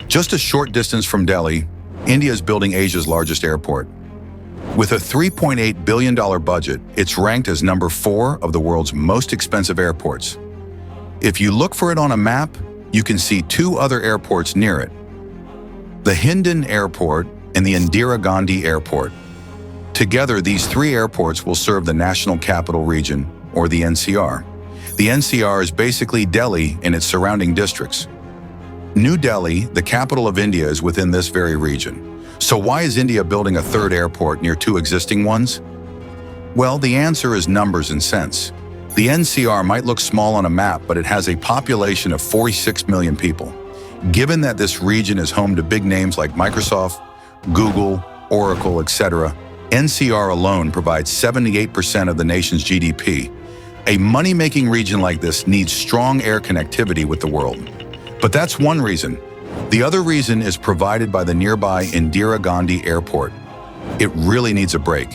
Just a short distance from Delhi, India is building Asia's largest airport. With a $3.8 billion budget, it's ranked as number 4 of the world's most expensive airports. If you look for it on a map, you can see 2 other airports near it: the Hindon Airport and the Indira Gandhi Airport. Together, these 3 airports will serve the National Capital Region, or the NCR. The NCR is basically Delhi and its surrounding districts. New Delhi, the capital of India, is within this very region. So why is India building a 3rd airport near 2 existing ones? Well, the answer is numbers and cents. The NCR might look small on a map, but it has a population of 46 million people. Given that this region is home to big names like Microsoft, Google, Oracle, etc., NCR alone provides 78% of the nation's GDP. A money-making region like this needs strong air connectivity with the world. But that's one reason. The other reason is provided by the nearby Indira Gandhi Airport. It really needs a break.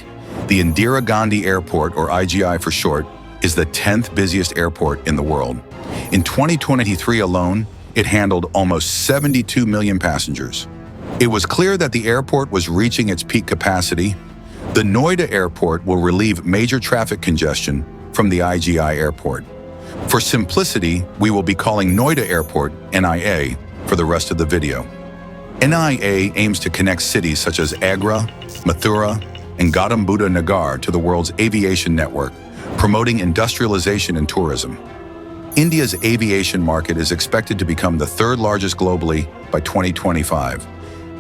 The Indira Gandhi Airport, or IGI for short, is the 10th busiest airport in the world. In 2023 alone, it handled almost 72 million passengers. It was clear that the airport was reaching its peak capacity. The Noida Airport will relieve major traffic congestion from the IGI Airport. For simplicity, we will be calling Noida Airport NIA for the rest of the video. NIA aims to connect cities such as Agra, Mathura, and Gautam Buddha Nagar to the world's aviation network, promoting industrialization and tourism. India's aviation market is expected to become the 3rd largest globally by 2025.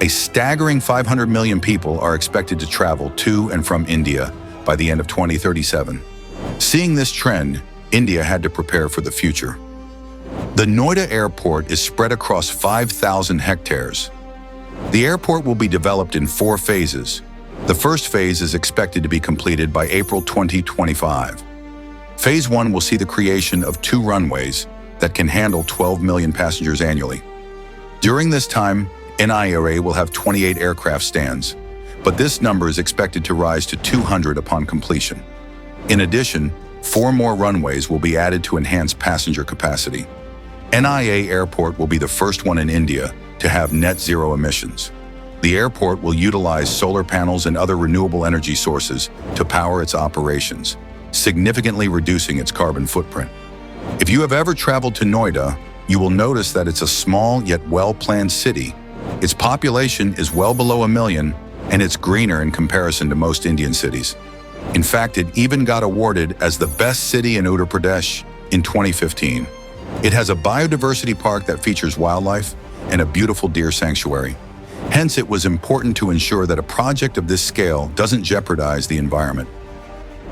A staggering 500 million people are expected to travel to and from India by the end of 2037. Seeing this trend, India had to prepare for the future. The Noida Airport is spread across 5,000 hectares. The airport will be developed in 4 phases. The first phase is expected to be completed by April 2025. Phase 1 will see the creation of 2 runways that can handle 12 million passengers annually. During this time, NIA will have 28 aircraft stands, but this number is expected to rise to 200 upon completion. In addition, 4 more runways will be added to enhance passenger capacity. NIA Airport will be the first one in India to have net zero emissions. The airport will utilize solar panels and other renewable energy sources to power its operations, significantly reducing its carbon footprint. If you have ever traveled to Noida, you will notice that it's a small yet well-planned city. Its population is well below 1 million, and it's greener in comparison to most Indian cities. In fact, it even got awarded as the best city in Uttar Pradesh in 2015. It has a biodiversity park that features wildlife and a beautiful deer sanctuary. Hence, it was important to ensure that a project of this scale doesn't jeopardize the environment.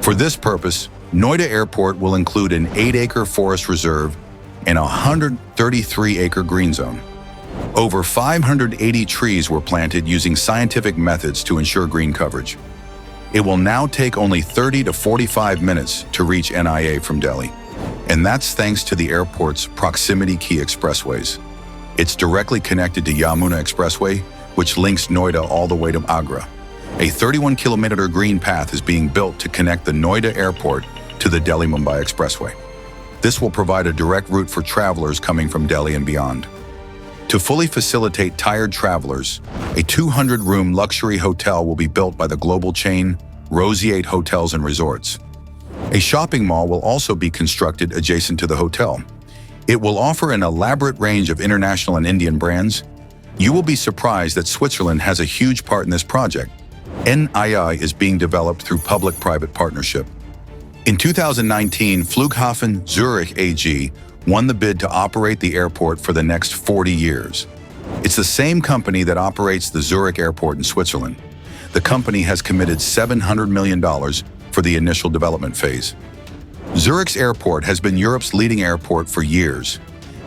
For this purpose, Noida Airport will include an 8-acre forest reserve and a 133-acre green zone. Over 580 trees were planted using scientific methods to ensure green coverage. It will now take only 30 to 45 minutes to reach NIA from Delhi, and that's thanks to the airport's proximity key expressways. It's directly connected to Yamuna Expressway, which links Noida all the way to Agra. A 31-kilometer green path is being built to connect the Noida Airport to the Delhi-Mumbai Expressway. This will provide a direct route for travelers coming from Delhi and beyond. To fully facilitate tired travelers, a 200-room luxury hotel will be built by the global chain Roseate Hotels and Resorts. A shopping mall will also be constructed adjacent to the hotel. It will offer an elaborate range of international and Indian brands. You will be surprised that Switzerland has a huge part in this project. NIA is being developed through public-private partnership. In 2019, Flughafen Zurich AG won the bid to operate the airport for the next 40 years. It's the same company that operates the Zurich Airport in Switzerland. The company has committed $700 million for the initial development phase. Zurich's airport has been Europe's leading airport for years.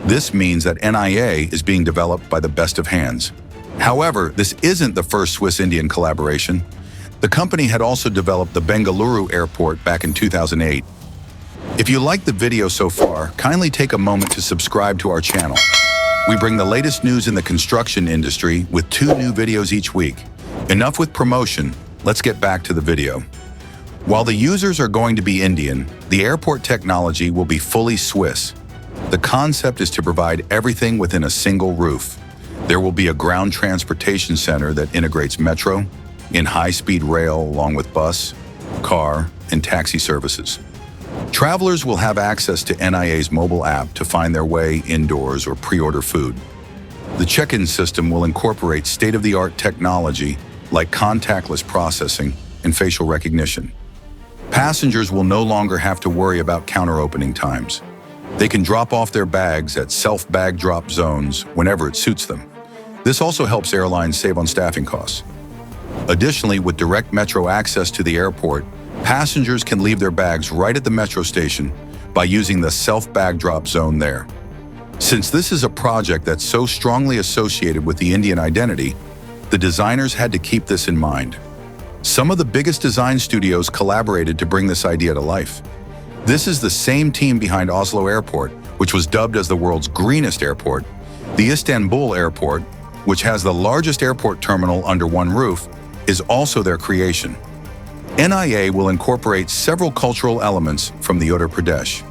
This means that NIA is being developed by the best of hands. However, this isn't the first Swiss-Indian collaboration. The company had also developed the Bengaluru airport back in 2008. If you liked the video so far, kindly take a moment to subscribe to our channel. We bring the latest news in the construction industry with 2 new videos each week. Enough with promotion, let's get back to the video. While the users are going to be Indian, the airport technology will be fully Swiss. The concept is to provide everything within a single roof. There will be a ground transportation center that integrates metro and high-speed rail along with bus, car, and taxi services. Travelers will have access to NIA's mobile app to find their way indoors or pre-order food. The check-in system will incorporate state-of-the-art technology like contactless processing and facial recognition. Passengers will no longer have to worry about counter opening times. They can drop off their bags at self-bag drop zones whenever it suits them. This also helps airlines save on staffing costs. Additionally, with direct metro access to the airport, passengers can leave their bags right at the metro station by using the self-bag drop zone there. Since this is a project that's so strongly associated with the Indian identity, the designers had to keep this in mind. Some of the biggest design studios collaborated to bring this idea to life. This is the same team behind Oslo Airport, which was dubbed as the world's greenest airport. The Istanbul Airport, which has the largest airport terminal under one roof, is also their creation. NIA will incorporate several cultural elements from the Uttar Pradesh.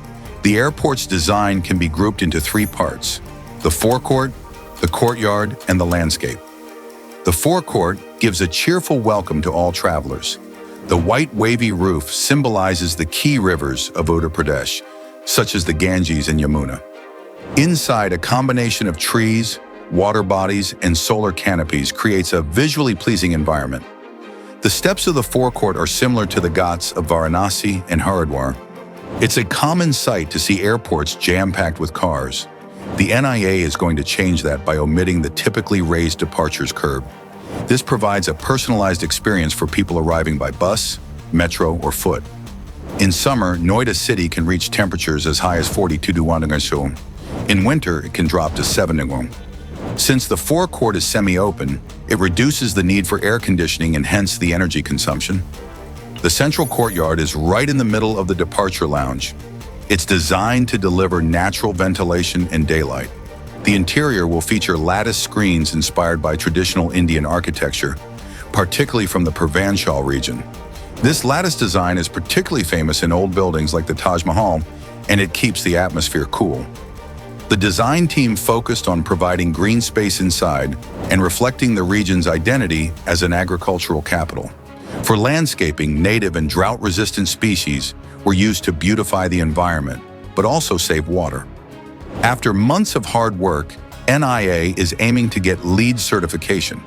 The airport's design can be grouped into three parts: the forecourt, the courtyard, and the landscape. The forecourt gives a cheerful welcome to all travelers. The white wavy roof symbolizes the key rivers of Uttar Pradesh, such as the Ganges and Yamuna. Inside, a combination of trees, water bodies, and solar canopies creates a visually pleasing environment. The steps of the forecourt are similar to the Ghats of Varanasi and Haridwar. It's a common sight to see airports jam-packed with cars. The NIA is going to change that by omitting the typically raised departures curb. This provides a personalized experience for people arriving by bus, metro, or foot. In summer, Noida City can reach temperatures as high as 42 degrees Celsius. In winter, it can drop to 7 degrees. Since the forecourt is semi-open, it reduces the need for air conditioning and hence the energy consumption. The central courtyard is right in the middle of the departure lounge. It's designed to deliver natural ventilation and daylight. The interior will feature lattice screens inspired by traditional Indian architecture, particularly from the Purvanchal region. This lattice design is particularly famous in old buildings like the Taj Mahal, and it keeps the atmosphere cool. The design team focused on providing green space inside and reflecting the region's identity as an agricultural capital. For landscaping, native and drought-resistant species were used to beautify the environment, but also save water. After months of hard work, NIA is aiming to get LEED certification.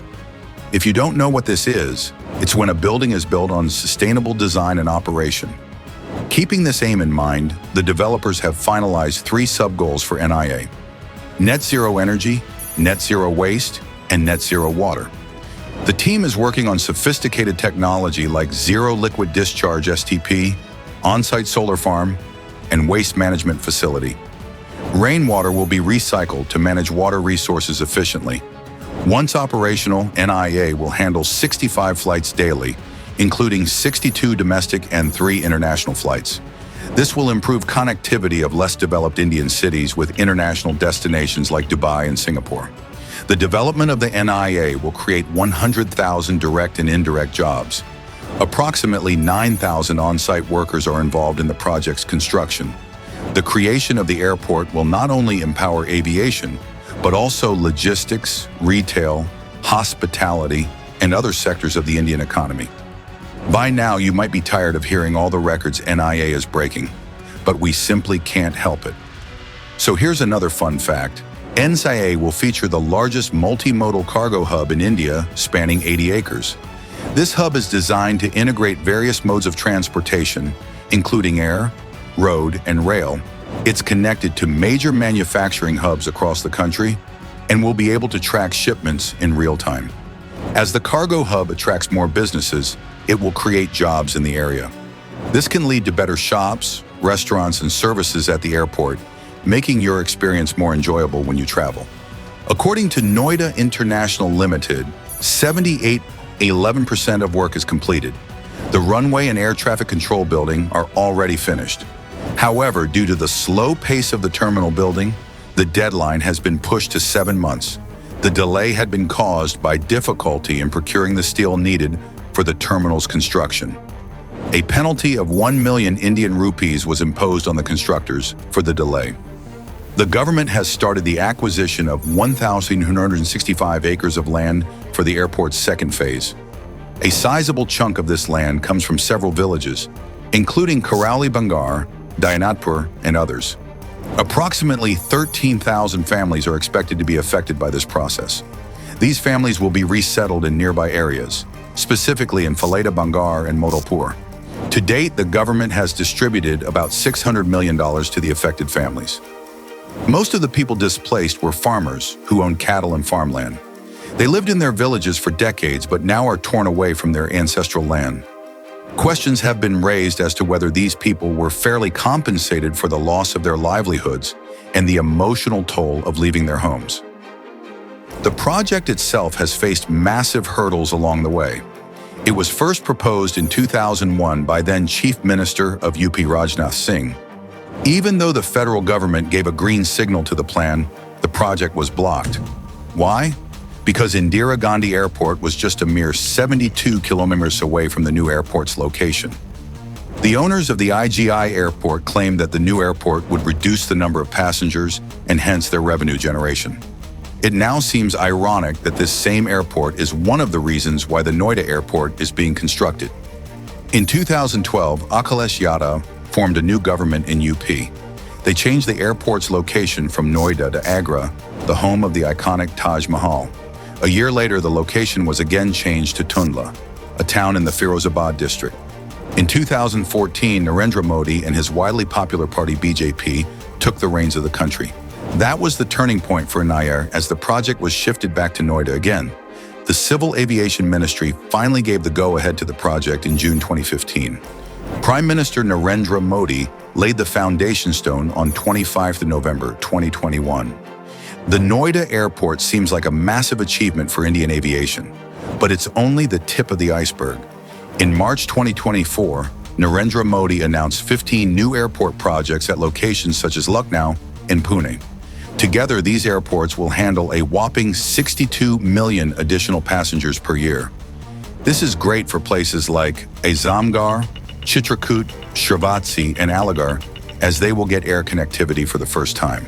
If you don't know what this is, it's when a building is built on sustainable design and operation. Keeping this aim in mind, the developers have finalized 3 sub-goals for NIA: net zero energy, net zero waste, and net zero water. The team is working on sophisticated technology like zero liquid discharge (STP), on-site solar farm, and waste management facility. Rainwater will be recycled to manage water resources efficiently. Once operational, NIA will handle 65 flights daily, including 62 domestic and 3 international flights. This will improve connectivity of less developed Indian cities with international destinations like Dubai and Singapore. The development of the NIA will create 100,000 direct and indirect jobs. Approximately 9,000 on-site workers are involved in the project's construction. The creation of the airport will not only empower aviation, but also logistics, retail, hospitality, and other sectors of the Indian economy. By now, you might be tired of hearing all the records NIA is breaking, but we simply can't help it. So here's another fun fact. NIA will feature the largest multimodal cargo hub in India, spanning 80 acres. This hub is designed to integrate various modes of transportation, including air, road, and rail. It's connected to major manufacturing hubs across the country and will be able to track shipments in real time. As the cargo hub attracts more businesses, it will create jobs in the area. This can lead to better shops, restaurants, and services at the airport, making your experience more enjoyable when you travel. According to Noida International Limited, 11% of work is completed. The runway and air traffic control building are already finished. However, due to the slow pace of the terminal building, the deadline has been pushed to 7 months. The delay had been caused by difficulty in procuring the steel needed for the terminal's construction. A penalty of 1 million Indian rupees was imposed on the constructors for the delay. The government has started the acquisition of 1,265 acres of land for the airport's second phase. A sizable chunk of this land comes from several villages, including Karauli Bangar, Dayanatpur, and others. Approximately 13,000 families are expected to be affected by this process. These families will be resettled in nearby areas, specifically in Faleda Bangar and Modalpur. To date, the government has distributed about $600 million to the affected families. Most of the people displaced were farmers who owned cattle and farmland. They lived in their villages for decades, but now are torn away from their ancestral land. Questions have been raised as to whether these people were fairly compensated for the loss of their livelihoods and the emotional toll of leaving their homes. The project itself has faced massive hurdles along the way. It was first proposed in 2001 by then Chief Minister of UP Rajnath Singh. Even though the federal government gave a green signal to the plan, the project was blocked. Why? Because Indira Gandhi Airport was just a mere 72 kilometers away from the new airport's location. The owners of the IGI airport claimed that the new airport would reduce the number of passengers and hence their revenue generation. It now seems ironic that this same airport is one of the reasons why the Noida Airport is being constructed. In 2012, Akhilesh Yadav formed a new government in UP. They changed the airport's location from Noida to Agra, the home of the iconic Taj Mahal. A year later, the location was again changed to Tundla, a town in the Firozabad district. In 2014, Narendra Modi and his widely popular party BJP took the reins of the country. That was the turning point for Nair as the project was shifted back to Noida again. The Civil Aviation Ministry finally gave the go-ahead to the project in June 2015. Prime Minister Narendra Modi laid the foundation stone on 25 November 2021. The Noida Airport seems like a massive achievement for Indian aviation, but it's only the tip of the iceberg. In March 2024, Narendra Modi announced 15 new airport projects at locations such as Lucknow and Pune. Together, these airports will handle a whopping 62 million additional passengers per year. This is great for places like Azamgarh, Chitrakoot, Shrivatsi, and Aligarh, as they will get air connectivity for the first time.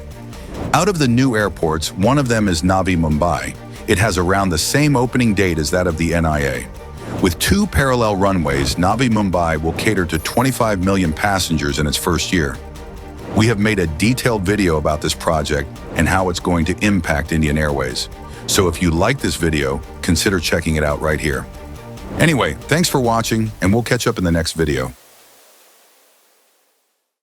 Out of the new airports, one of them is Navi Mumbai. It has around the same opening date as that of the NIA. With 2 parallel runways, Navi Mumbai will cater to 25 million passengers in its first year. We have made a detailed video about this project and how it's going to impact Indian Airways. So if you like this video, consider checking it out right here. Anyway, thanks for watching, and we'll catch up in the next video.